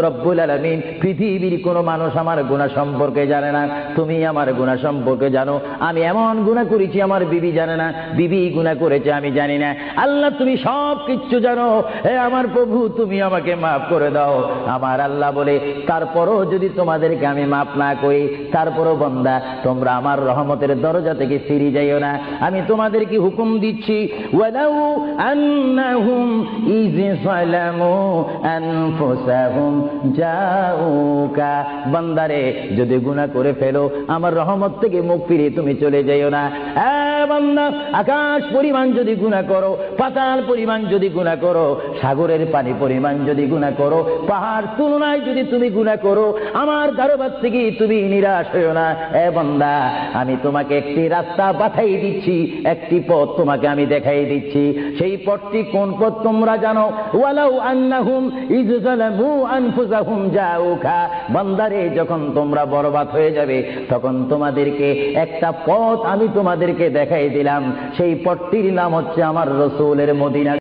রব্বুল আলামিন, পৃথিবীর কোনো মানুষ আমার গুনাহ সম্পর্কে জানে না, তুমি আমার গুনাহ সম্পর্কে জানো। আমি এমন গুনাহ করেছি আমার বিবি জানে না, বিবি গুনাহ করেছে আমি জানি না। আল্লাহ তুমি সব কিছু জানো, হে আমার প্রভু তুমি আমাকে মাফ করে দাও। আমার আল্লাহ বলে, তারপরও যদি তোমাদেরকে আমি মাফ না করি, তারপরও বান্দা তোমরা আমার রহমতের দরজা থেকে ফিরে যাইও না। আমি তোমাদেরকে হুকুম দিচ্ছি, ওয়ালাউ আন্নাহুম ইয যালামু আনফুসাহুম জাউকা, বান্দারে যদি গুনাহ করে ফেলো আমার রহমত থেকে মুখ ফিরিয়ে তুমি চলে যাইও না। বান্দা, আকাশ পরিমাণ যদি গুনাহ করো, পাতাল পরিমাণ যদি গুনাহ করো, সাগরের পানি পরিমাণ যদি গুনাহ করো, পাহাড় তুলনায় যদি তুমি গুনাহ করো, আমার দরবার থেকে তুমি নিরাশ হইও না। বান্দা, আমি তোমাকে একটি রাস্তা পাঠাই দিচ্ছি, একটি পথ তোমাকে আমি দেখাই দিচ্ছি। সেই পথটি কোন পথ তোমরা জানো? ওয়ালাউ আন্নাহুম ইয যালামু আনফুসাহুম জাউকা, বান্দারে যখন তোমরা বরবাদ হয়ে যাবে তখন তোমাদেরকে একটা পথ আমি তোমাদেরকে দেখাই দিলাম, সেই পথটির নাম হচ্ছে আমার রাসূলের মদিনা।